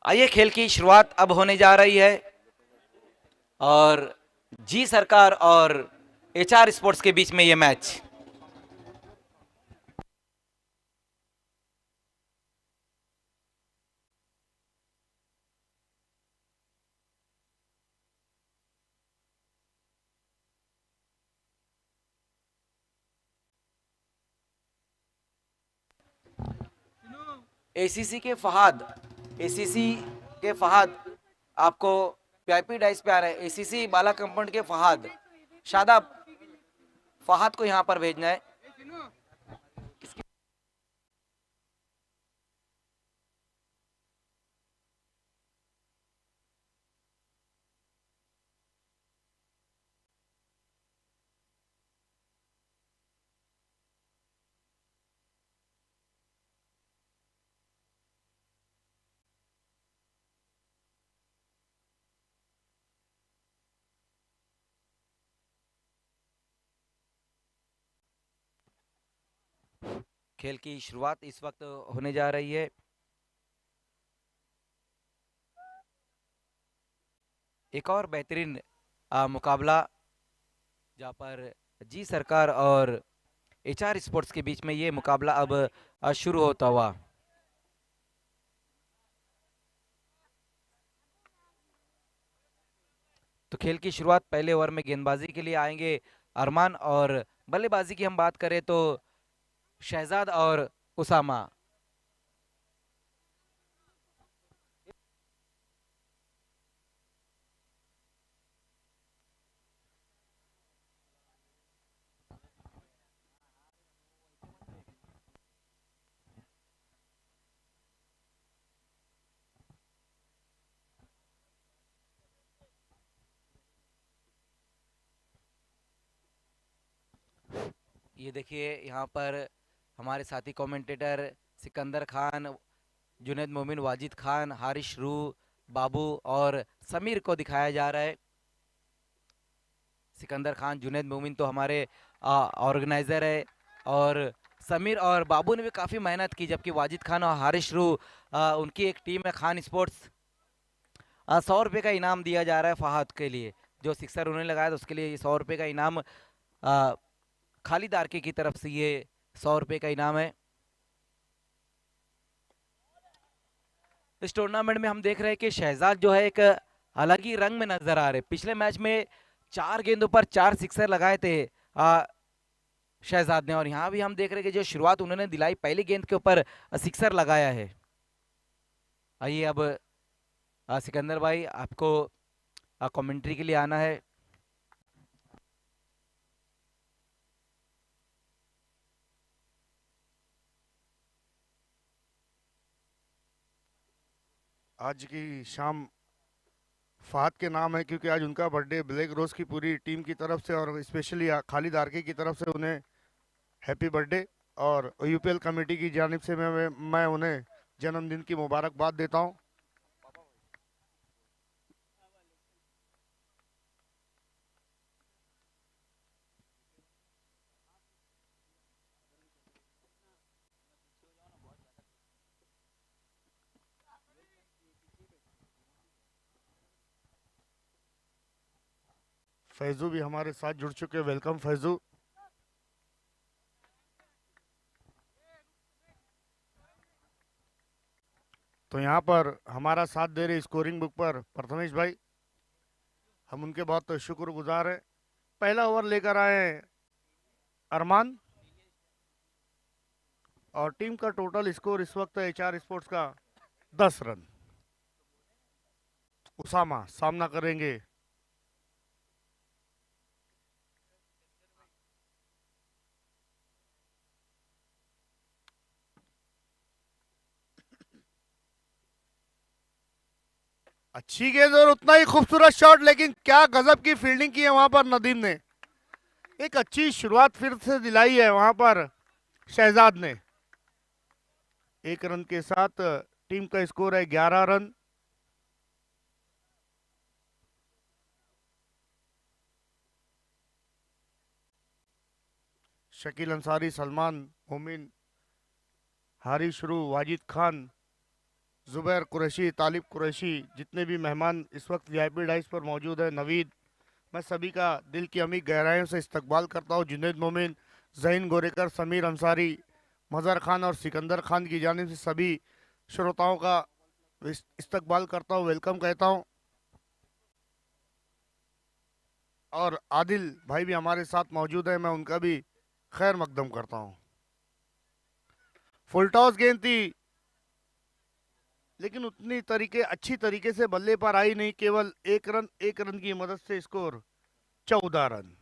आइए, खेल की शुरुआत अब होने जा रही है और जी सरकार और एचआर स्पोर्ट्स के बीच में ये मैच। एसीसी के फहाद एसीसी के फहाद आपको वीआईपी डाइस पे आ रहे हैं। एसीसी बाला कंपाउंड के फहाद, शादाब, फहाद को यहाँ पर भेजना है। खेल की शुरुआत इस वक्त होने जा रही है। एक और बेहतरीन मुकाबला जहाँ पर जी सरकार और एचआर स्पोर्ट्स के बीच में ये मुकाबला अब शुरू होता हुआ। तो खेल की शुरुआत पहले ओवर में गेंदबाजी के लिए आएंगे अरमान, और बल्लेबाजी की हम बात करें तो शहजाद और उसामा। ये देखिए, यहाँ पर हमारे साथी कमेंटेटर सिकंदर खान, जुनैद मोमिन, वाजिद खान, हारिश रू, बाबू और समीर को दिखाया जा रहा है। सिकंदर खान, जुनैद मोमिन तो हमारे ऑर्गेनाइजर है, और समीर और बाबू ने भी काफ़ी मेहनत की, जबकि वाजिद खान और हारिश रू उनकी एक टीम है खान स्पोर्ट्स। 100 रुपये का इनाम दिया जा रहा है फहाद के लिए, जो सिक्सर उन्होंने लगाया था उसके लिए 100 रुपये का इनाम। खालिद आर्के की तरफ से ये 100 रुपये का इनाम है। इस टूर्नामेंट में हम देख रहे हैं कि शहजाद जो है एक अलग ही रंग में नजर आ रहे। पिछले मैच में 4 गेंदों पर 4 सिक्सर लगाए थे शहजाद ने, और यहाँ भी हम देख रहे हैं कि जो शुरुआत उन्होंने दिलाई, पहली गेंद के ऊपर सिक्सर लगाया है। आइए अब सिकंदर भाई, आपको कमेंट्री के लिए आना है। आज की शाम फहद के नाम है क्योंकि आज उनका बर्थडे। ब्लैक रोज की पूरी टीम की तरफ से और स्पेशली खालिद आर्के की तरफ से उन्हें हैप्पी बर्थडे, और यूपीएल कमेटी की जानिब से मैं उन्हें जन्मदिन की मुबारकबाद देता हूं। फैजू भी हमारे साथ जुड़ चुके हैं। वेलकम फैजू। तो यहाँ पर हमारा साथ दे रहे स्कोरिंग बुक पर प्रथमेश भाई, हम उनके बहुत शुक्रगुजार हैं। पहला ओवर लेकर आए हैं अरमान, और टीम का टोटल स्कोर इस वक्त एचआर स्पोर्ट्स का 10 रन। उसामा सामना करेंगे अच्छी गेंद और उतना ही खूबसूरत शॉट, लेकिन क्या गजब की फील्डिंग की है वहां पर नदीम ने। एक अच्छी शुरुआत फिर से दिलाई है वहां पर शहजाद ने। 1 रन के साथ टीम का स्कोर है 11 रन। शकील अंसारी, सलमान मोमिन, हारिश रू, वाजिद खान, जुबैर कुरैशी, तालिब कुरैशी, जितने भी मेहमान इस वक्त वीआईपी डाइस पर मौजूद है, नवीद, मैं सभी का दिल की अमीर गहराइयों से इस्तकबाल करता हूँ। जुनैद मोमिन, जहीन गोरेकर, समीर अंसारी, मज़हर खान और सिकंदर खान की जानिब से सभी श्रोताओं का इस्तकबाल करता हूँ, वेलकम कहता हूँ। और आदिल भाई भी हमारे साथ मौजूद है, मैं उनका भी खैर मकदम करता हूँ। फुल टॉस गेंद थी, लेकिन उतनी अच्छी तरीके से बल्ले पर आई नहीं। केवल एक रन की मदद से स्कोर 14 रन।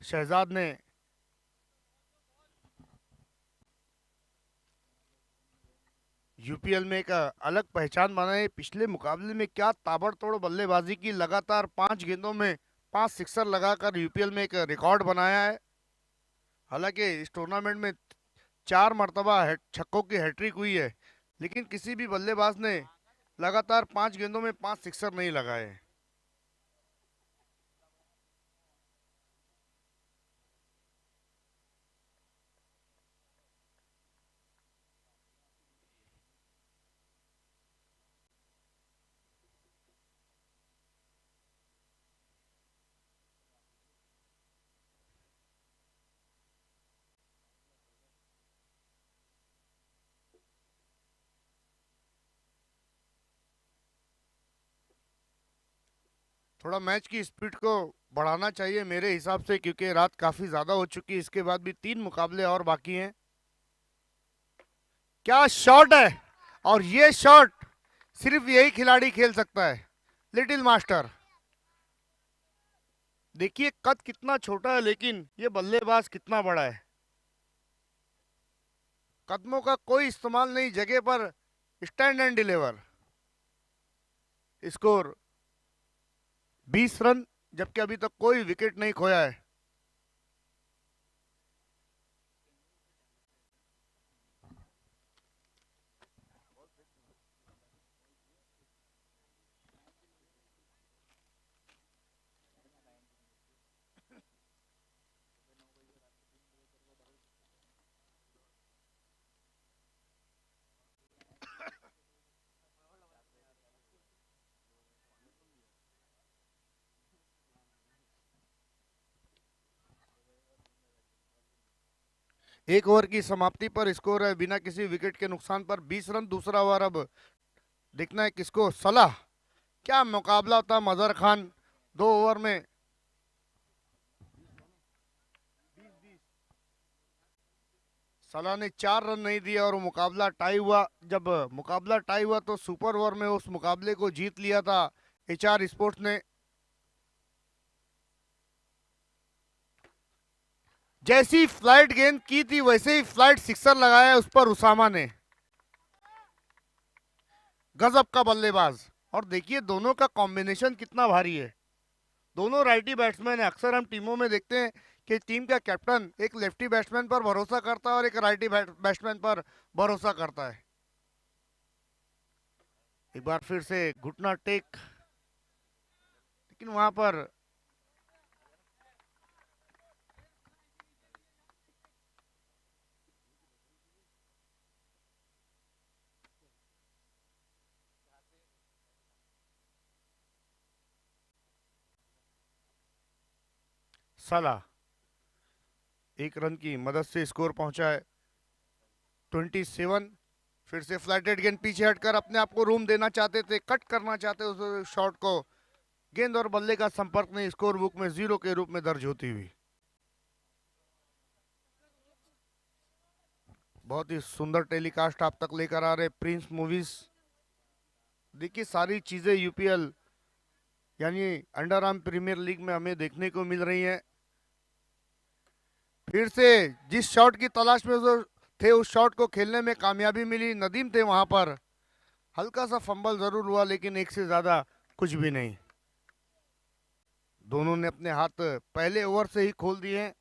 शहजाद ने यूपीएल में एक अलग पहचान बनाई। पिछले मुकाबले में क्या ताबड़तोड़ बल्लेबाजी की, लगातार 5 गेंदों में 5 सिक्सर लगाकर यूपीएल में एक रिकॉर्ड बनाया है। हालांकि इस टूर्नामेंट में 4 मरतबा छक्कों की हैट्रिक हुई है, लेकिन किसी भी बल्लेबाज ने लगातार 5 गेंदों में 5 सिक्सर नहीं लगाए। थोड़ा मैच की स्पीड को बढ़ाना चाहिए मेरे हिसाब से, क्योंकि रात काफी ज्यादा हो चुकी है। इसके बाद भी 3 मुकाबले और बाकी हैं। क्या शॉट है, और ये शॉट सिर्फ यही खिलाड़ी खेल सकता है, लिटिल मास्टर। देखिए कद कितना छोटा है, लेकिन ये बल्लेबाज कितना बड़ा है। कदमों का कोई इस्तेमाल नहीं, जगह पर stand and deliver. Score 20 run, जबकि अभी तक कोई विकेट नहीं खोया है। एक ओवर की समाप्ति पर स्कोर है बिना किसी विकेट के नुकसान पर 20 रन। दूसरा ओवर अब देखना है किसको। सलाह, क्या मुकाबला था मजहर खान। 2 ओवर में सलाह ने 4 रन नहीं दिए और मुकाबला टाई हुआ। जब मुकाबला टाई हुआ तो सुपर ओवर में उस मुकाबले को जीत लिया था एचआर स्पोर्ट्स ने। जैसी फ्लाइट गेंद की थी वैसे ही फ्लाइट सिक्सर लगाया उस पर उसामा ने। गजब का बल्लेबाज। और देखिए दोनों का कॉम्बिनेशन कितना भारी है। दोनों राइटी बैट्समैन है। अक्सर हम टीमों में देखते हैं कि टेम का कैप्टन एक लेफ्टी बैट्समैन पर भरोसा करता है और एक राइटी बैट्समैन पर भरोसा करता है। एक बार फिर से घुटना टेक, लेकिन वहां पर सलाह 1 रन की मदद से स्कोर पहुंचा है 27। फिर से फ्लैटेड गेंद, पीछे हटकर अपने आप को रूम देना चाहते थे, कट करना चाहते उस शॉट को। गेंद और बल्ले का संपर्क नहीं, स्कोर बुक में 0 के रूप में दर्ज होती हुई। बहुत ही सुंदर टेलीकास्ट आप तक लेकर आ रहे प्रिंस मूवीज। देखिए सारी चीजें यूपीएल यानी अंडर आर्म प्रीमियर लीग में हमें देखने को मिल रही हैं। फिर से जिस शॉट की तलाश में जो थे उस शॉट को खेलने में कामयाबी मिली। नदीम थे वहां पर। हल्का सा फंबल जरूर हुआ, लेकिन एक से ज्यादा कुछ भी नहीं। दोनों ने अपने हाथ पहले ओवर से ही खोल दिए हैं।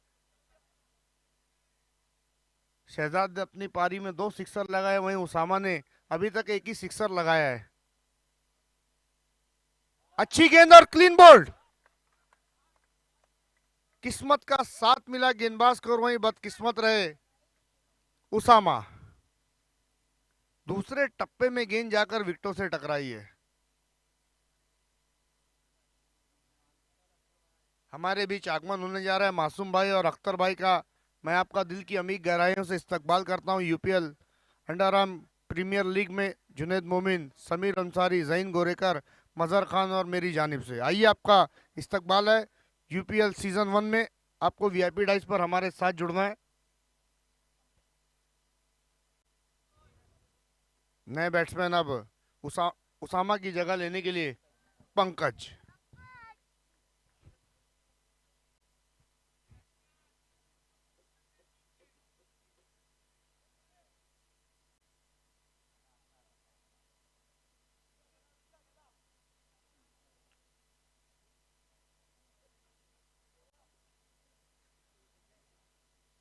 शहजाद ने अपनी पारी में 2 सिक्सर लगाए, वहीं उसामा ने अभी तक एक ही सिक्सर लगाया है। अच्छी गेंद और क्लीन बोल्ड। किस्मत का साथ मिला गेंदबाज को, और वहीं बदकिस्मत रहे उसामा, दूसरे टप्पे में गेंद जाकर विकेटों से टकराई है। हमारे बीच आगमन होने जा रहा है मासूम भाई और अख्तर भाई का। मैं आपका दिल की अमीर गहराइयों से इस्तकबाल करता हूं UPL underarm Premier League में जुनैद मोमिन, समीर अंसारी, जहीन गोरेकर, मजहर खान और मेरी जानिब से आइए आपका इस्तकबाल है यूपीएल सीजन 1 में। आपको वीआईपी डाइस पर हमारे साथ जुड़ना है। नए बैट्समैन अब उसामा की जगह लेने के लिए पंकज।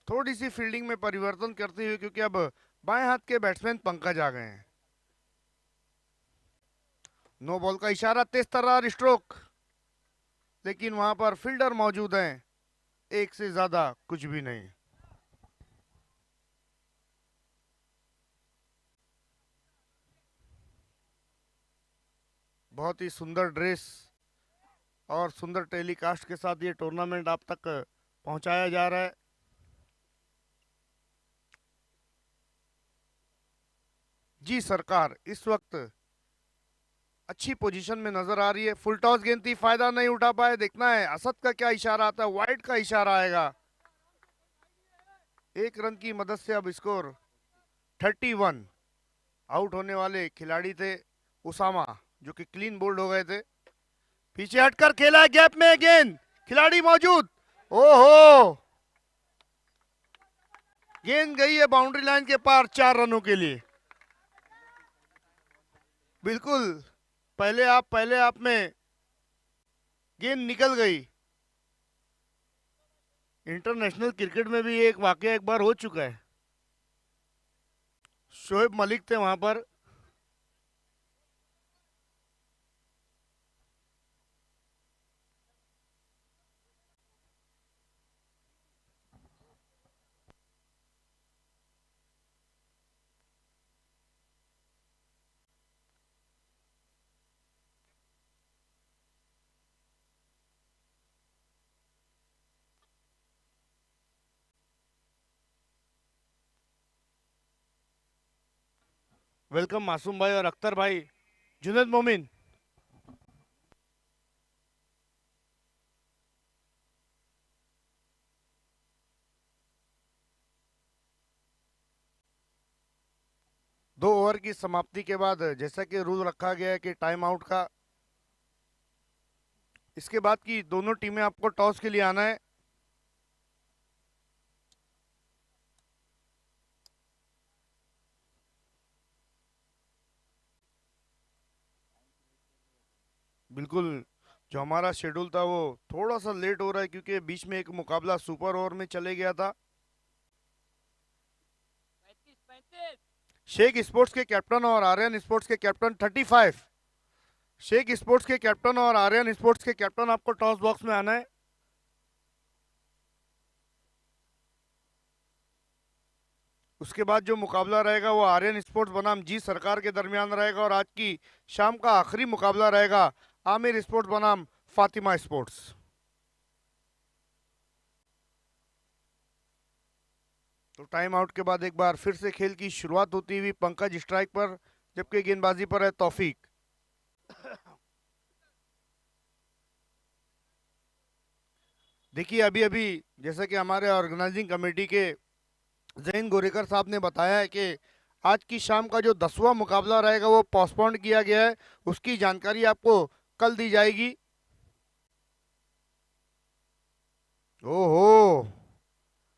थोड़ी सी फील्डिंग में परिवर्तन करते हुए, क्योंकि अब बाएं हाथ के बैट्समैन पंकज आ गए हैं। नो बॉल का इशारा, तेज तर्रार स्ट्रोक, लेकिन वहां पर फील्डर मौजूद हैं, एक से ज्यादा कुछ भी नहीं। बहुत ही सुंदर ड्रेस और सुंदर टेलीकास्ट के साथ ये टूर्नामेंट आप तक पहुंचाया जा रहा है। जी सरकार इस वक्त अच्छी पोजीशन में नजर आ रही है। फुल टॉस गेंद थी, फायदा नहीं उठा पाए। देखना है असद का क्या इशारा आता है। वाइड का इशारा आएगा। एक रन की मदद से अब स्कोर 31। आउट होने वाले खिलाड़ी थे उसामा, जो कि क्लीन बोल्ड हो गए थे। पीछे हटकर खेला है, गैप में गेंद, खिलाड़ी मौजूद। ओहो, गेंद गई है बाउंड्री लाइन के पार 4 रनों के लिए। बिल्कुल, पहले आप में गेंद निकल गई। इंटरनेशनल क्रिकेट में भी एक वाकया एक बार हो चुका है। शोएब मलिक थे वहां पर। वेलकम मासूम भाई और अख्तर भाई। जुनैद मोमिन, दो ओवर की समाप्ति के बाद जैसा कि रूल रखा गया है कि टाइम आउट का, इसके बाद की दोनों टीमें आपको टॉस के लिए आना है। बिल्कुल, जो हमारा शेड्यूल था वो थोड़ा सा लेट हो रहा है, क्योंकि बीच में एक मुकाबला सुपर ओवर में चले गया था। शेख स्पोर्ट्स के कैप्टन और आर्यन स्पोर्ट्स के कैप्टन 35। शेख स्पोर्ट्स के कैप्टन और आर्यन स्पोर्ट्स के कैप्टन आपको टॉस बॉक्स में आना है। उसके बाद जो मुकाबला रहेगा वो आर्यन स्पोर्ट्स बनाम जी सरकार के दरमियान रहेगा, और आज की शाम का आखिरी मुकाबला रहेगा आमिर स्पोर्ट्स बनाम फातिमा स्पोर्ट्स। तो टाइम आउट के बाद एक बार फिर से खेल की शुरुआत होती हुई। पंकज स्ट्राइक पर, जबकि गेंदबाजी पर है तौफीक। देखिए अभी अभी जैसा कि हमारे ऑर्गेनाइजिंग कमेटी के जहीन गोरेकर साहब ने बताया है कि आज की शाम का जो 10वां मुकाबला रहेगा वो पोस्टपोन किया गया है। उसकी जानकारी आपको कल दी जाएगी। ओहो,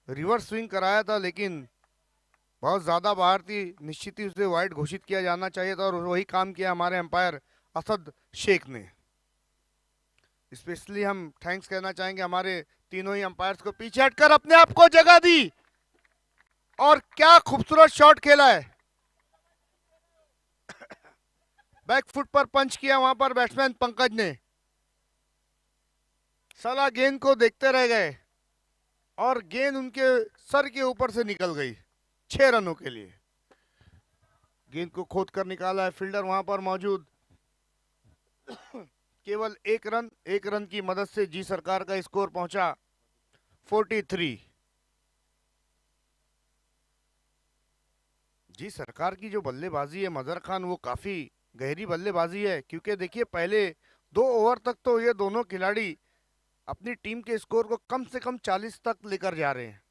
रिवर्स स्विंग कराया था, लेकिन बहुत ज्यादा बाहर थी, निश्चित ही उसे वाइड घोषित किया जाना चाहिए था, और वही काम किया हमारे अंपायर असद शेख ने। स्पेशली हम थैंक्स कहना चाहेंगे हमारे तीनों ही अंपायर्स को। पीछे हटकर अपने आप को जगह दी, और क्या खूबसूरत शॉट खेला है। बैक फुट पर पंच किया वहां पर बैट्समैन पंकज ने। साला गेंद को देखते रह गए और गेंद उनके सर के ऊपर से निकल गई। 6 रनों के लिए। गेंद को खोद कर निकाला है, फील्डर वहां पर मौजूद। केवल एक रन की मदद से जी सरकार का स्कोर पहुंचा 43। जी सरकार की जो बल्लेबाजी है मजहर खान, वो काफी गहरी बल्लेबाजी है, क्योंकि देखिए पहले 2 ओवर तक तो ये दोनों खिलाड़ी अपनी टीम के स्कोर को कम से कम 40 तक लेकर जा रहे हैं।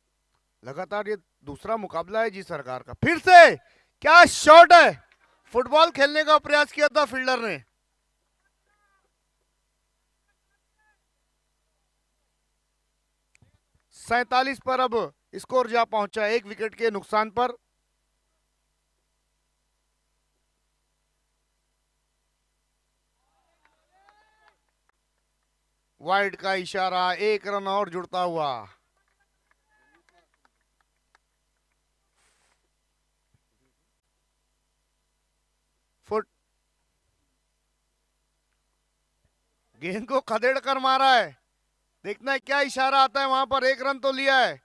लगातार ये दूसरा मुकाबला है जी सरकार का। फिर से क्या शॉट है, फुटबॉल खेलने का प्रयास किया था फील्डर ने। सैतालीस पर अब स्कोर जा पहुंचा, 1 विकेट के नुकसान पर। वाइड का इशारा, 1 रन और जुड़ता हुआ। फुट गेंद को खदेड़ कर मारा है। देखना है क्या इशारा आता है वहां पर। 1 रन तो लिया है,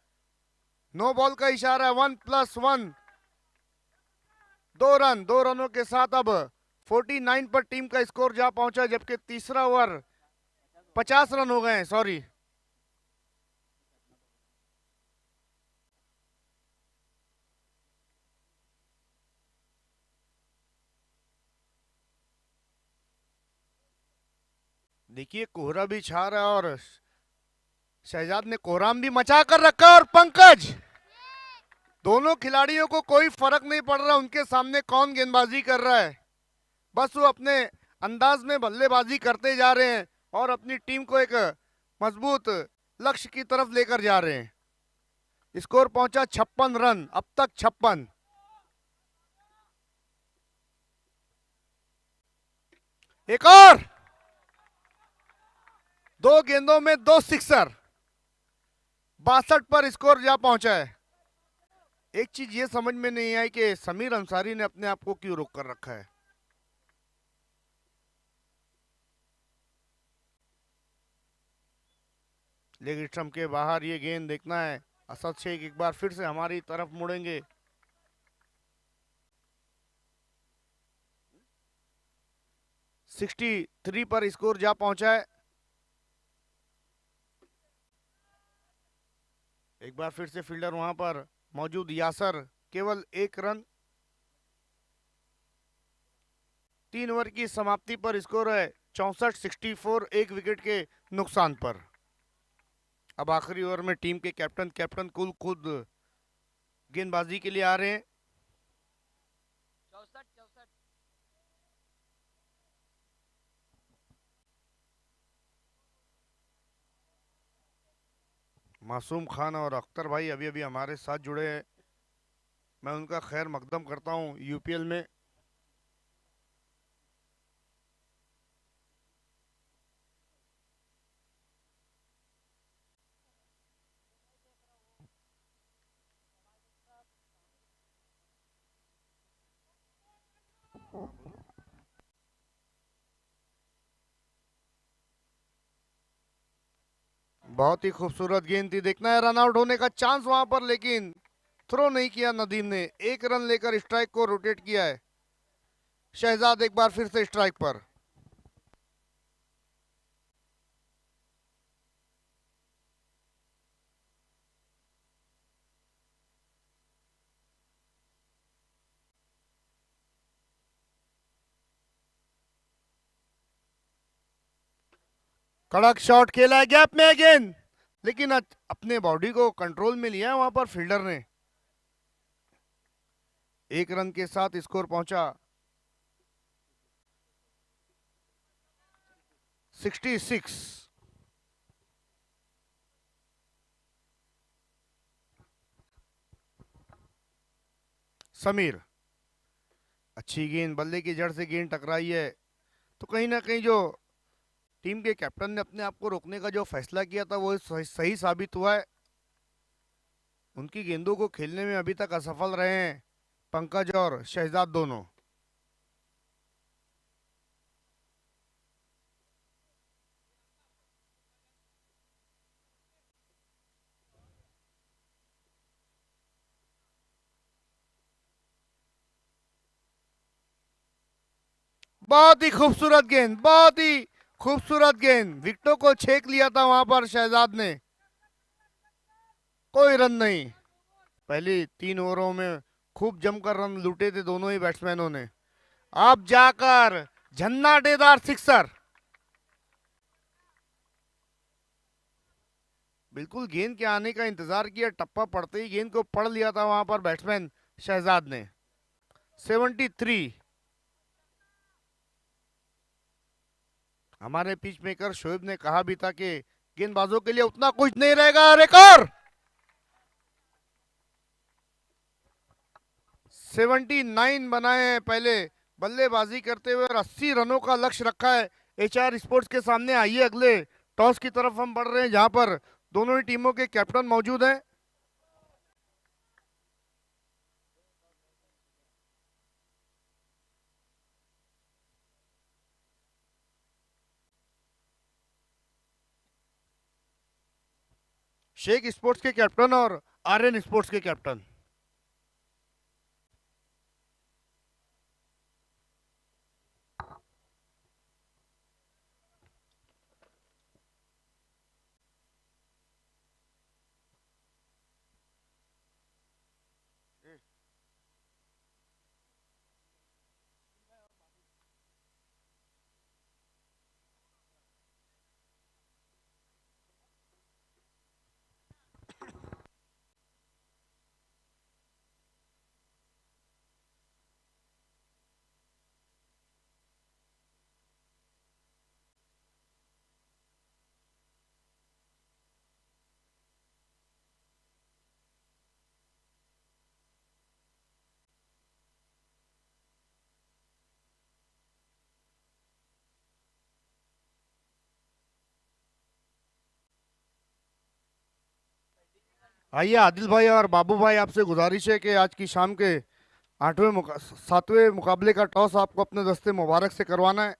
नो बॉल का इशारा है। 1+1, 2 रन। 2 रनों के साथ अब 49 पर टीम का स्कोर जा पहुंचा, जबकि तीसरा ओवर 50 रन हो गए हैं, सॉरी। देखिए कोहरा भी छा रहा है और शहजाद ने कोहराम भी मचा कर रखा। और पंकज, दोनों खिलाड़ियों को कोई फर्क नहीं पड़ रहा उनके सामने कौन गेंदबाजी कर रहा है, बस वो अपने अंदाज में बल्लेबाजी करते जा रहे हैं और अपनी टीम को एक मजबूत लक्ष्य की तरफ लेकर जा रहे हैं। स्कोर पहुंचा 56 रन, अब तक 56। एक और, 2 गेंदों में 2 सिक्सर, 62 पर स्कोर जा पहुंचा है। एक चीज ये समझ में नहीं आई कि समीर अंसारी ने अपने आप को क्यों रोक कर रखा है। लेग स्टंप के बाहर ये गेंद, देखना है असद शेख एक बार फिर से हमारी तरफ मुड़ेंगे। 63 पर स्कोर जा पहुंचा है। एक बार फिर से फील्डर वहां पर मौजूद यासर, केवल 1 रन। 3 ओवर की समाप्ति पर स्कोर है 64-64, 1 विकेट के नुकसान पर। अब आखिरी ओवर में टीम के कैप्टन कुल खुद गेंदबाजी के लिए आ रहे हैं। मासूम खान और अख्तर भाई अभी अभी हमारे साथ जुड़े हैं, मैं उनका खैर मकदम करता हूं यूपीएल में। बहुत ही खूबसूरत गेंद थी, देखना है रन आउट होने का चांस वहां पर, लेकिन थ्रो नहीं किया नदीम ने। 1 रन लेकर स्ट्राइक को रोटेट किया है। शहजाद एक बार फिर से स्ट्राइक पर। कड़क शॉट खेला है गैप में अगेन, लेकिन अपने बॉडी को कंट्रोल में लिया है वहां पर फील्डर ने। 1 रन के साथ स्कोर पहुंचा 66। समीर, अच्छी गेंद, बल्ले की जड़ से गेंद टकराई है, तो कहीं ना कहीं जो टीम के कैप्टन ने अपने आप को रोकने का जो फैसला किया था वो सही साबित हुआ है। उनकी गेंदों को खेलने में अभी तक असफल रहे हैं पंकज और शहजाद दोनों। बहुत ही खूबसूरत गेंद, बहुत ही खूबसूरत गेंद, विकेटों को छेक लिया था वहां पर शहजाद ने। कोई रन नहीं। पहली 3 ओवरों में खूब जमकर रन लूटे थे दोनों ही बैट्समैनों ने। अब जाकर झन्नाटेदार सिक्सर। बिल्कुल गेंद के आने का इंतजार किया, टप्पा पड़ते ही गेंद को पढ़ लिया था वहां पर बैट्समैन शहजाद ने। 73। हमारे पिच मेकर शोएब ने कहा भी था कि गेंदबाजों के लिए उतना कुछ नहीं रहेगा। रिकॉर्ड 79 बनाए हैं पहले बल्लेबाजी करते हुए और 80 रनों का लक्ष्य रखा है एचआर स्पोर्ट्स के सामने। आइए अगले टॉस की तरफ हम बढ़ रहे हैं, जहां पर दोनों ही टीमों के कैप्टन मौजूद हैं। शेख स्पोर्ट्स के कैप्टन और आर्यन स्पोर्ट्स के कैप्टन। आइए आदिल भाई और बाबू भाई, आपसे गुजारिश है कि आज की शाम के 7वें मुकाबले का टॉस आपको अपने दस्ते मुबारक से करवाना है।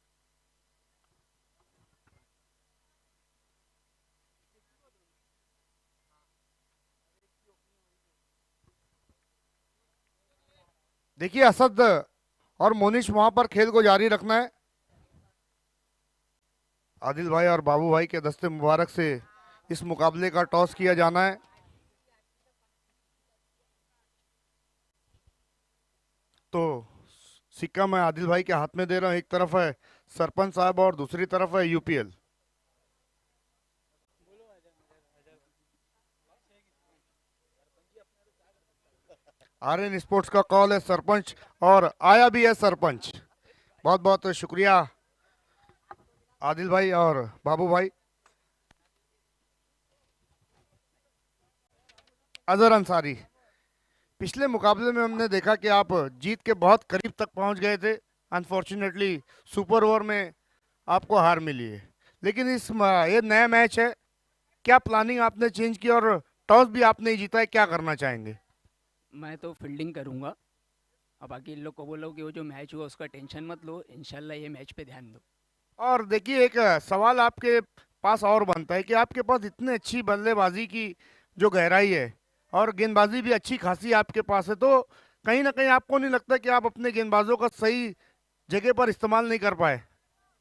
देखिए असद और मोनिश वहां पर खेल को जारी रखना है। आदिल भाई और बाबू भाई के दस्ते मुबारक से इस मुकाबले का टॉस किया जाना है। तो सिक्का मैं आदिल भाई के हाथ में दे रहा हूं। एक तरफ है सरपंच साहब और दूसरी तरफ है यूपीएल। आर्यन स्पोर्ट्स का कॉल है सरपंच, और आया भी है सरपंच। बहुत बहुत शुक्रिया आदिल भाई और बाबू भाई। अजहर अंसारी, पिछले मुकाबले में हमने देखा कि आप जीत के बहुत करीब तक पहुंच गए थे। अनफॉर्चुनेटली सुपर ओवर में आपको हार मिली है, लेकिन ये नया मैच है, क्या प्लानिंग आपने चेंज की और टॉस भी आपने ही जीता है, क्या करना चाहेंगे? मैं तो फील्डिंग करूंगा। अब बाकी इन लोग को बोलो कि वो जो मैच हुआ उसका टेंशन मत लो, इंशाल्लाह ये मैच पे ध्यान दो। और देखिए एक सवाल आपके पास और बनता है कि आपके पास इतनी अच्छी बल्लेबाजी की जो गहराई है और गेंदबाजी भी अच्छी खासी आपके पास है, तो कहीं ना कहीं आपको नहीं लगता कि आप अपने गेंदबाजों का सही जगह पर इस्तेमाल नहीं कर पाए?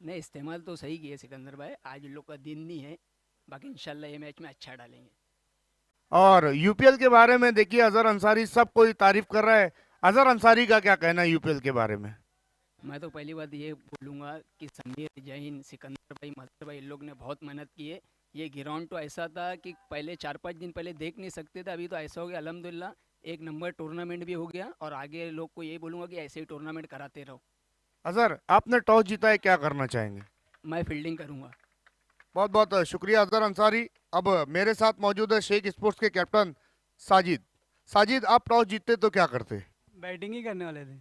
नहीं, इस्तेमाल तो सही किए सिकंदर भाई, आज इन लोग का दिन नहीं है। बाकी इंशाल्लाह ये मैच में अच्छा डालेंगे। और यूपीएल के बारे में देखिए अजहर अंसारी, सब कोई तारीफ कर रहा है। अजहर अंसारी का क्या कहना है यूपीएल के बारे में? मैं तो पहली बात ये बोलूँगा कि समीर जैन, सिकंदर भाई, मजहर भाई, इन लोग ने बहुत मेहनत की है। ये ग्राउंड तो ऐसा था कि पहले 4-5 दिन पहले देख नहीं सकते थे, अभी तो ऐसा हो गया अल्हम्दुलिल्लाह। एक नंबर टूर्नामेंट भी हो गया और आगे लोग को यही बोलूँगा कि ऐसे ही टूर्नामेंट कराते रहो। अजहर, आपने टॉस जीता है, क्या करना चाहेंगे? मैं फील्डिंग करूँगा। बहुत बहुत शुक्रिया अजहर अंसारी। अब मेरे साथ मौजूद है शेख स्पोर्ट्स के कैप्टन साजिद। साजिद, आप टॉस जीतते तो क्या करते? बैटिंग ही करने वाले थे।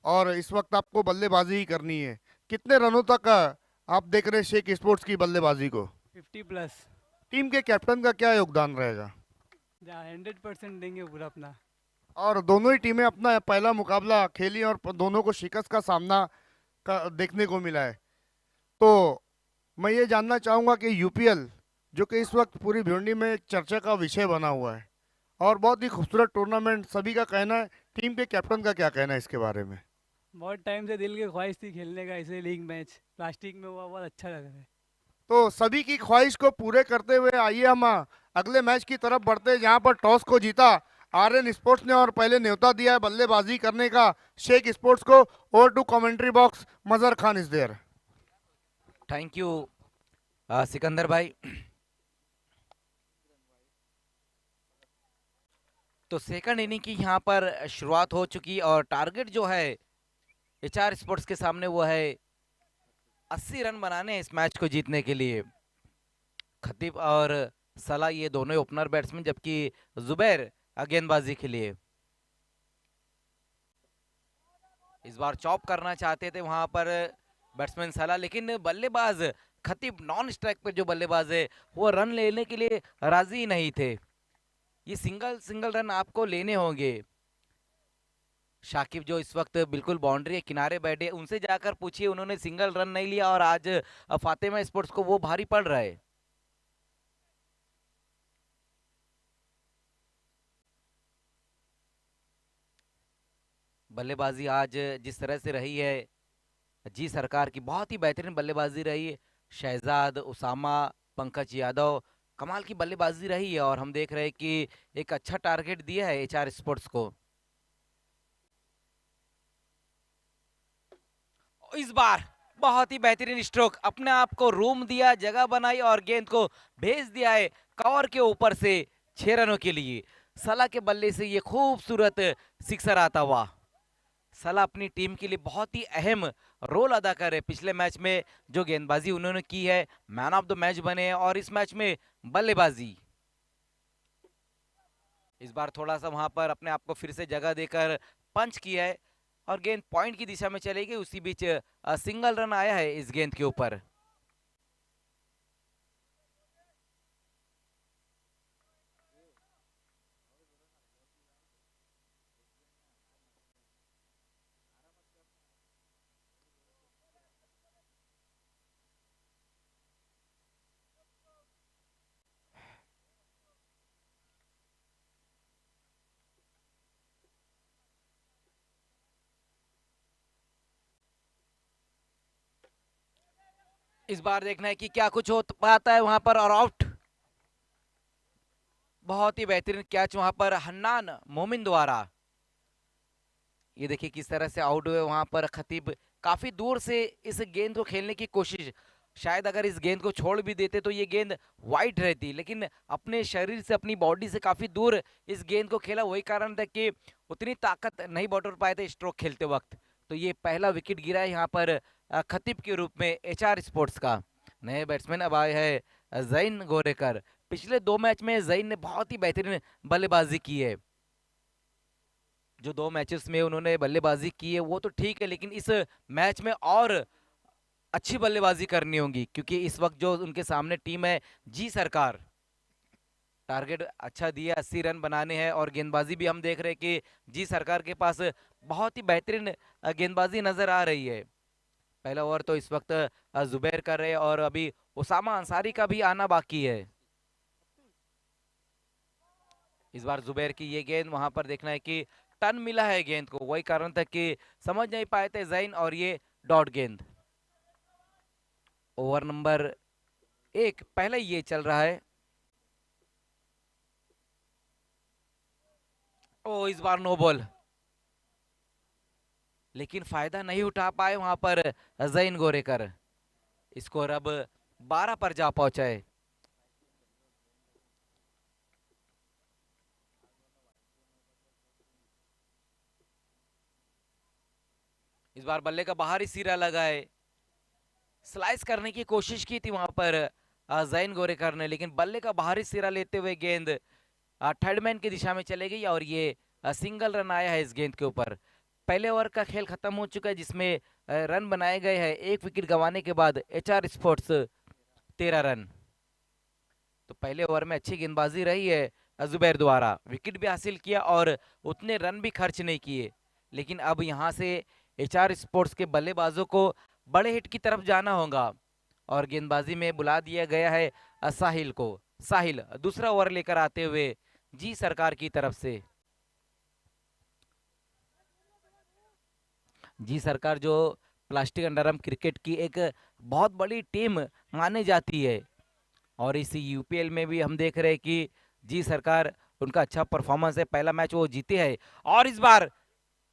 और इस वक्त आपको बल्लेबाजी ही करनी है। कितने रनों तक आप देख रहे हैं शेख स्पोर्ट्स की बल्लेबाजी को? 50+। टीम के कैप्टन का क्या योगदान रहेगा? जहाँ 100% देंगे पूरा अपना। और दोनों ही टीमें अपना पहला मुकाबला खेली और दोनों को शिकस्त का सामना देखने को मिला है। तो मैं ये जानना चाहूंगा कि यूपीएल, जो कि इस वक्त पूरी भिवंडी में एक चर्चा का विषय बना हुआ है और बहुत ही खूबसूरत टूर्नामेंट, सभी का कहना है, टीम के कैप्टन का क्या कहना है इसके बारे में? बहुत टाइम से दिल की ख्वाहिश थी खेलने का ऐसे लीग मैच, प्लास्टिक में हुआ, बहुत अच्छा लग रहा है। तो सभी की ख्वाहिश को पूरे करते हुए आइए हम अगले मैच की तरफ बढ़ते हैं, जहां पर टॉस को जीता आर्यन स्पोर्ट्स ने और पहले न्योता दिया है बल्लेबाजी करने का शेख स्पोर्ट्स को। और to commentary box, Mazhar Khan is there. Thank you Sikandar भाई। तो सेकंड इनिंग की यहाँ पर शुरुआत हो चुकी और टारगेट जो है एचआर स्पोर्ट्स के सामने वो है 80 रन बनाने हैं इस मैच को जीतने के लिए। खतीब और सलाह ये दोनों ओपनर बैट्समैन, जबकि जुबैर गेंदबाजी के लिए। इस बार चॉप करना चाहते थे वहां पर बैट्समैन सलाह, लेकिन बल्लेबाज खतीब नॉन स्ट्राइक पे जो बल्लेबाज है वो रन लेने के लिए राजी नहीं थे। ये सिंगल रन आपको लेने होंगे। शाकिब जो इस वक्त बिल्कुल बाउंड्री के किनारे बैठे, उनसे जाकर पूछिए, उन्होंने सिंगल रन नहीं लिया और आज फातिमा स्पोर्ट्स को वो भारी पड़ रहा है। बल्लेबाजी आज जिस तरह से रही है जी सरकार की, बहुत ही बेहतरीन बल्लेबाजी रही है। शहजाद, उसामा, पंकज यादव, कमाल की बल्लेबाजी रही है और हम देख रहे हैं कि एक अच्छा टारगेट दिया है एचआर स्पोर्ट्स को। इस बार बहुत ही बेहतरीन स्ट्रोक, अपने आप को रूम दिया, जगह बनाई और गेंद को भेज दिया है कवर के ऊपर से 6 रनों के लिए। सलाह के बल्ले से ये खूबसूरत सिक्सर आता हुआ। सलाह अपनी टीम के लिए बहुत ही अहम रोल अदा कर रहे। पिछले मैच में जो गेंदबाजी उन्होंने की है, मैन ऑफ द मैच बने हैं और इस मैच में बल्लेबाजी। इस बार थोड़ा सा वहां पर अपने आप को फिर से जगह देकर पंच किया है और गेंद पॉइंट की दिशा में चली गई। उसी बीच सिंगल रन आया है इस गेंद के ऊपर। इस बार देखना है कि क्या कुछ हो पाता है वहां पर और आउट। बहुत ही बेहतरीन कैच वहां पर हन्नान मोमिन द्वारा। ये देखिए किस तरह से आउट हुए वहां पर खतीब। काफी दूर से इस गेंद को खेलने की कोशिश, शायद अगर इस गेंद को छोड़ भी देते तो ये गेंद वाइड रहती, लेकिन अपने शरीर से, अपनी बॉडी से काफी दूर इस गेंद को खेला। वही कारण था कि उतनी ताकत नहीं बटोर पाए थे स्ट्रोक खेलते वक्त। तो ये पहला विकेट गिरा है यहाँ पर खतीब के रूप में एचआर स्पोर्ट्स का। नए बैट्समैन अब आए हैं जैन गोरेकर। पिछले 2 मैच में जैन ने बहुत ही बेहतरीन बल्लेबाजी की है। जो 2 मैचेस में उन्होंने बल्लेबाजी की है वो तो ठीक है, लेकिन इस मैच में और अच्छी बल्लेबाजी करनी होगी, क्योंकि इस वक्त जो उनके सामने टीम है जी सरकार, टारगेट अच्छा दिया, 80 रन बनाने हैं और गेंदबाजी भी हम देख रहे हैं कि जी सरकार के पास बहुत ही बेहतरीन गेंदबाजी नजर आ रही है। पहला ओवर तो इस वक्त जुबैर कर रहे हैं और अभी उसामा अंसारी का भी आना बाकी है। इस बार जुबैर की ये गेंद, वहां पर देखना है कि टर्न मिला है गेंद को, वही कारण था कि समझ नहीं पाए थे जैन और ये डॉट गेंद। ओवर नंबर 1 पहले ये चल रहा है। ओ इस बार नो बॉल, लेकिन फायदा नहीं उठा पाए वहां पर जैन गोरेकर। स्कोर अब 12 पर जा पहुंचा है। इस बार बल्ले का बाहरी सिरा लगा है। स्लाइस करने की कोशिश की थी वहां पर जैन गोरेकर ने, लेकिन बल्ले का बाहरी सिरा लेते हुए गेंद थर्ड मैन की दिशा में चले गई और ये सिंगल रन आया है इस गेंद के ऊपर। पहले ओवर का खेल खत्म हो चुका है, जिसमें रन बनाए गए हैं 1 विकेट गंवाने के बाद एचआर स्पोर्ट्स 13 रन। तो पहले ओवर में अच्छी गेंदबाजी रही है जुबैर द्वारा, विकेट भी हासिल किया और उतने रन भी खर्च नहीं किए। लेकिन अब यहाँ से एचआर स्पोर्ट्स के बल्लेबाजों को बड़े हिट की तरफ जाना होगा और गेंदबाजी में बुला दिया गया है साहिल को। साहिल दूसरा ओवर लेकर आते हुए जी सरकार की तरफ से। जी सरकार जो प्लास्टिक अंडरआर्म क्रिकेट की एक बहुत बड़ी टीम मानी जाती है, और इस यूपीएल में भी हम देख रहे हैं कि जी सरकार उनका अच्छा परफॉर्मेंस है, पहला मैच वो जीते हैं। और इस बार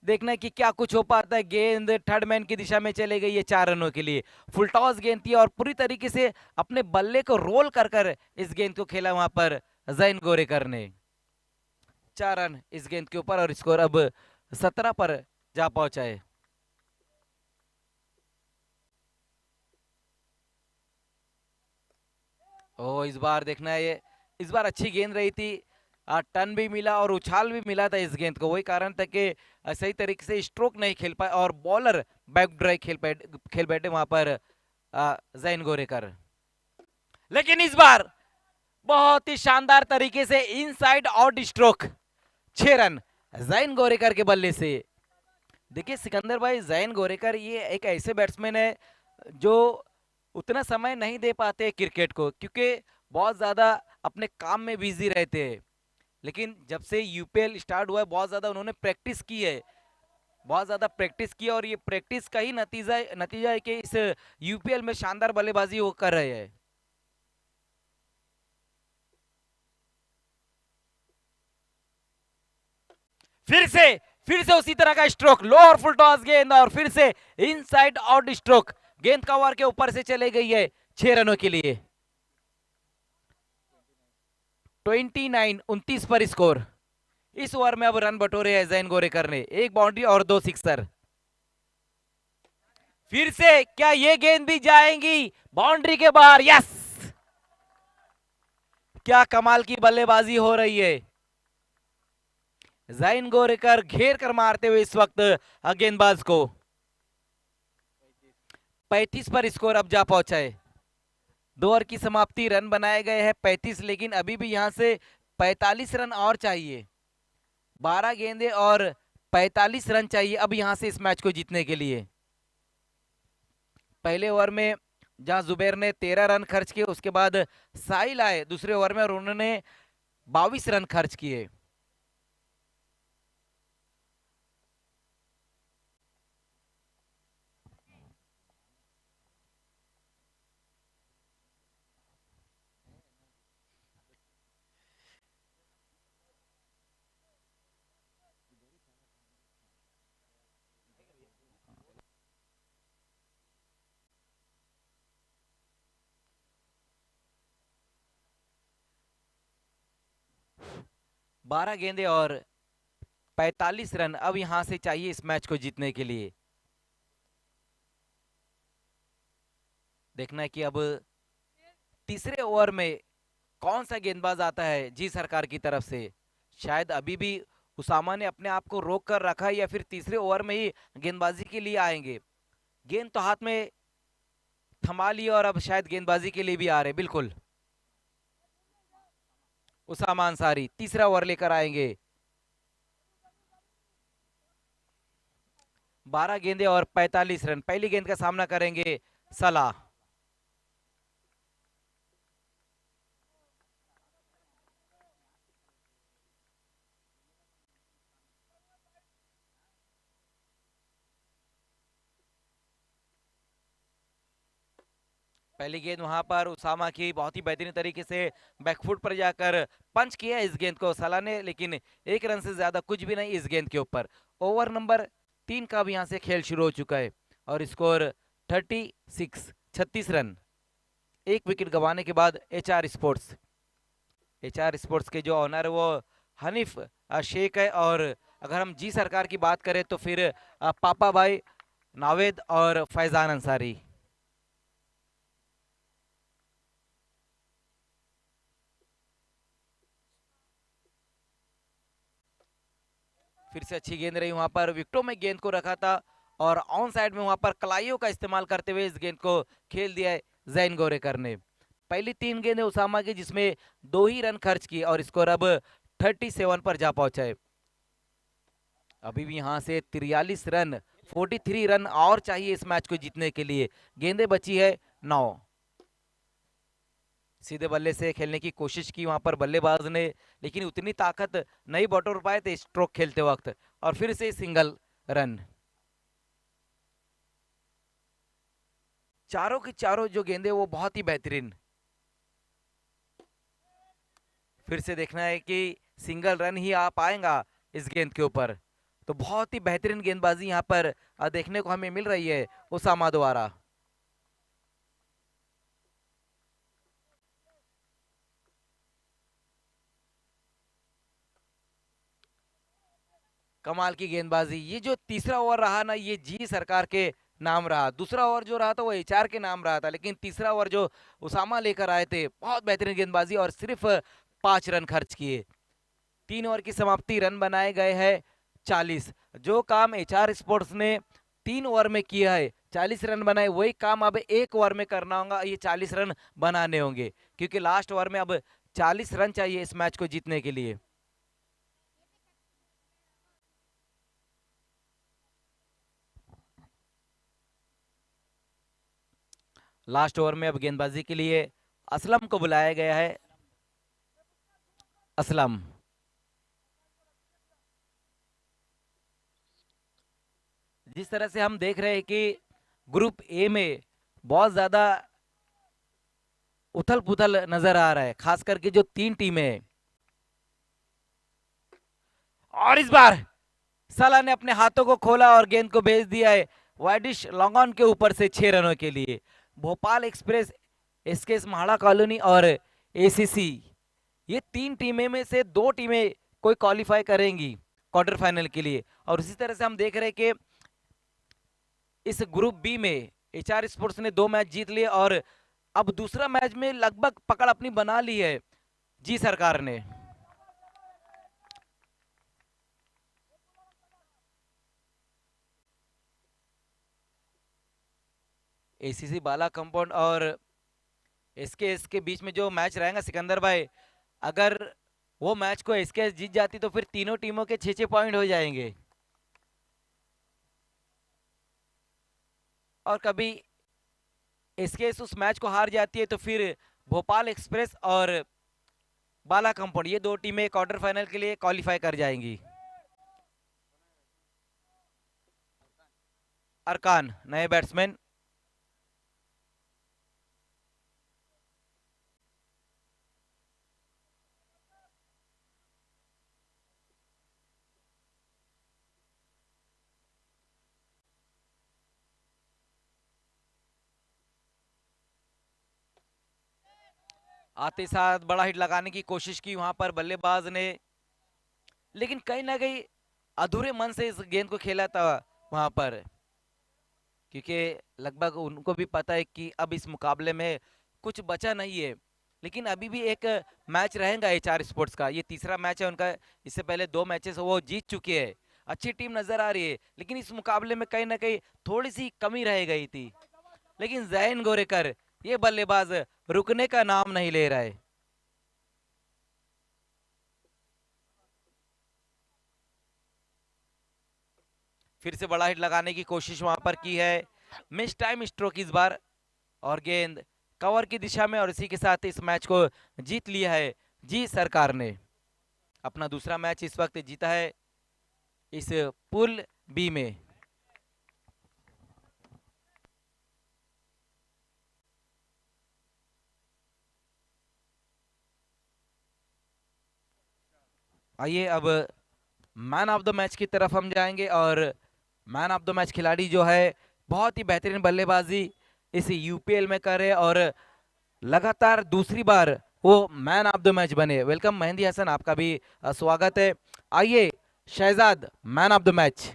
देखना है कि क्या कुछ हो पाता है। गेंद थर्ड मैन की दिशा में चले गई है 4 रनों के लिए। फुल टॉस गेंद थी और पूरी तरीके से अपने बल्ले को रोल कर कर इस गेंद को खेला वहां पर जैन गोरेकर ने। 4 रन इस गेंद के ऊपर और स्कोर अब 17 पर जा पहुंचा है। ओ इस बार देखना है, ये इस बार अच्छी गेंद रही थी, टर्न भी मिला और उछाल भी मिला था इस गेंद को। वही कारण था कि सही तरीके से स्ट्रोक नहीं खेल पाए और बॉलर बैक ड्राइव खेल बैठे वहां पर जैन गोरेकर। लेकिन इस बार बहुत ही शानदार तरीके से इनसाइड आउट स्ट्रोक, 6 रन जैन गोरेकर के बल्ले से। देखिए सिकंदर भाई, जैन गोरेकर ये एक ऐसे बैट्समैन है जो उतना समय नहीं दे पाते क्रिकेट को, क्योंकि बहुत ज्यादा अपने काम में बिजी रहते हैं। लेकिन जब से यूपीएल स्टार्ट हुआ है बहुत ज्यादा उन्होंने प्रैक्टिस की है, बहुत ज्यादा प्रैक्टिस की, और ये प्रैक्टिस का ही नतीजा है कि इस यूपीएल में शानदार बल्लेबाजी वो कर रहे हैं। फिर से उसी तरह का स्ट्रोक, लो और फुल टॉस गेंद और फिर से इनसाइड आउट स्ट्रोक, गेंद कवर के ऊपर से चले गई है 6 रनों के लिए। 29 पर स्कोर। इस ओवर में अब रन बटोरे हैं जैन गोरेकर ने, 1 बाउंड्री और 2 सिक्सर। फिर से क्या ये गेंद भी जाएंगी बाउंड्री के बाहर? यस, क्या कमाल की बल्लेबाजी हो रही है। जैन गोरेकर घेर कर मारते हुए इस वक्त गेंदबाज को। 35 पर स्कोर अब जा पहुंचा है। 2 ओवर की समाप्ति, रन बनाए गए हैं 35, लेकिन अभी भी यहां से 45 रन और चाहिए। 12 गेंदे और 45 रन चाहिए अब यहां से इस मैच को जीतने के लिए। पहले ओवर में जहां जुबैर ने 13 रन खर्च किए, उसके बाद साहिल आए दूसरे ओवर में और उन्होंने 22 रन खर्च किए। बारह गेंदे और 45 रन अब यहां से चाहिए इस मैच को जीतने के लिए। देखना है कि अब तीसरे ओवर में कौन सा गेंदबाज आता है जी सरकार की तरफ से। शायद अभी भी उसामा ने अपने आप को रोक कर रखा है या फिर तीसरे ओवर में ही गेंदबाजी के लिए आएंगे। गेंद तो हाथ में थमा ली और अब शायद गेंदबाजी के लिए भी आ रहे। बिल्कुल उसामा अंसारी तीसरा ओवर लेकर आएंगे। 12 गेंदे और 45 रन। पहली गेंद का सामना करेंगे सलाह। पहली गेंद वहां पर उसामा की बहुत ही बेहतरीन तरीके से बैकफुट पर जाकर पंच किया इस गेंद को सलाह ने, लेकिन 1 रन से ज्यादा कुछ भी नहीं इस गेंद के ऊपर। ओवर नंबर 3 का भी यहां से खेल शुरू हो चुका है और स्कोर 36 रन। 1 विकेट गंवाने के बाद एचआर स्पोर्ट्स के जो ऑनर है वो हनीफ शेख है, और अगर हम जी सरकार की बात करें तो फिर पापा भाई नावेद और फैजान अंसारी। फिर से अच्छी गेंद रही, वहां पर विकेटों में गेंद को रखा था और ऑन साइड में वहां पर कलाइयों का इस्तेमाल करते हुए इस गेंद को खेल दिया है जैन गोरेकर ने। पहली 3 गेंदें उसामा की जिसमें 2 ही रन खर्च किए और स्कोर अब 37 पर जा पहुंचा है। अभी भी यहां से 43 रन और चाहिए इस मैच को जीतने के लिए। गेंदें बची है 9। सीधे बल्ले से खेलने की कोशिश की वहां पर बल्लेबाज ने, लेकिन उतनी ताकत नहीं बटोर पाए थे स्ट्रोक खेलते वक्त, और फिर से सिंगल रन। चारों की चारों जो गेंदे वो बहुत ही बेहतरीन। फिर से देखना है कि सिंगल रन ही आ पाएगा इस गेंद के ऊपर। तो बहुत ही बेहतरीन गेंदबाजी यहाँ पर देखने को हमें मिल रही है उसामा द्वारा। कमाल की गेंदबाजी। ये जो तीसरा ओवर रहा ना, ये जी सरकार के नाम रहा। दूसरा ओवर जो रहा था वो एचआर के नाम रहा था, लेकिन तीसरा ओवर जो उसामा लेकर आए थे, बहुत बेहतरीन गेंदबाजी और सिर्फ 5 रन खर्च किए। 3 ओवर की समाप्ति, रन बनाए गए हैं 40। जो काम एचआर स्पोर्ट्स ने 3 ओवर में किया है, 40 रन बनाए, वही काम अब 1 ओवर में करना होगा। ये 40 रन बनाने होंगे, क्योंकि लास्ट ओवर में अब 40 रन चाहिए इस मैच को जीतने के लिए। लास्ट ओवर में अब गेंदबाजी के लिए असलम को बुलाया गया है। असलम, जिस तरह से हम देख रहे हैं कि ग्रुप ए में बहुत ज्यादा उथल पुथल नजर आ रहा है, खास करके जो 3 टीमें हैं। और इस बार सला ने अपने हाथों को खोला और गेंद को भेज दिया है वाइडिश लॉन्गॉन के ऊपर से 6 रनों के लिए। Bhopal express, SKS MHADA colony और एसीसी, ये 3 टीमें में से 2 टीमें कोई क्वालिफाई करेंगी क्वार्टर फाइनल के लिए। और इसी तरह से हम देख रहे हैं कि इस ग्रुप बी में एचआर स्पोर्ट्स ने 2 मैच जीत लिए और अब दूसरा मैच में लगभग पकड़ अपनी बना ली है जी सरकार ने। एसीसी बाला कंपाउंड और एसकेएस के बीच में जो मैच रहेगा सिकंदर भाई, अगर वो मैच को एसकेएस जीत जाती तो फिर तीनों टीमों के 6-6 पॉइंट हो जाएंगे। और कभी एसकेएस उस मैच को हार जाती है तो फिर भोपाल एक्सप्रेस और बाला कंपाउंड, ये 2 टीमें क्वार्टर फाइनल के लिए क्वालिफाई कर जाएंगी। अरकान नए बैट्समैन। आते साथ बड़ा हिट लगाने की कोशिश की वहां पर बल्लेबाज ने, लेकिन कहीं ना कहीं अधूरे मन से इस गेंद को खेला था वहां पर, क्योंकि लगभग उनको भी पता है कि अब इस मुकाबले में कुछ बचा नहीं है। लेकिन अभी भी एक मैच रहेगा एचआर स्पोर्ट्स का, ये तीसरा मैच है उनका। इससे पहले 2 मैचेस वो जीत चुके हैं। अच्छी टीम नजर आ रही है, लेकिन इस मुकाबले में कहीं ना कहीं थोड़ी सी कमी रह गई थी। लेकिन जैन गोरेकर, ये बल्लेबाज रुकने का नाम नहीं ले रहा है। फिर से बड़ा हिट लगाने की कोशिश वहां पर की है, मिस टाइम स्ट्रोक इस बार, और गेंद कवर की दिशा में, और इसी के साथ इस मैच को जीत लिया है जी सरकार ने। अपना दूसरा मैच इस वक्त जीता है इस पुल बी में। आइए अब मैन ऑफ द मैच की तरफ हम जाएंगे, और मैन ऑफ द मैच खिलाड़ी जो है बहुत ही बेहतरीन बल्लेबाजी इस यूपीएल में करे और लगातार दूसरी बार वो मैन ऑफ द मैच बने। वेलकम मेहंदी हसन, आपका भी स्वागत है। आइए Shahzad, man of the match.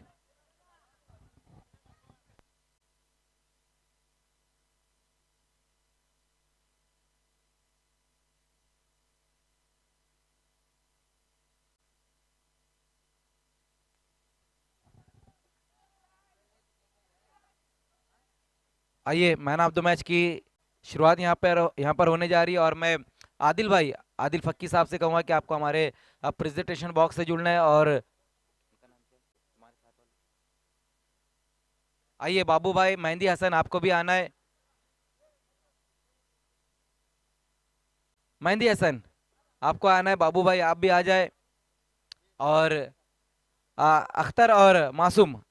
आइए मैन ऑफ द मैच की शुरुआत यहाँ पर होने जा रही है, और मैं आदिल भाई, आदिल फक्की साहब से कहूँगा कि आपको हमारे प्रेजेंटेशन बॉक्स से जुड़ना है। और आइए बाबू भाई मेहंदी हसन, आपको भी आना है। मेहंदी हसन आपको आना है, बाबू भाई आप भी आ जाए, और अख्तर और मासूम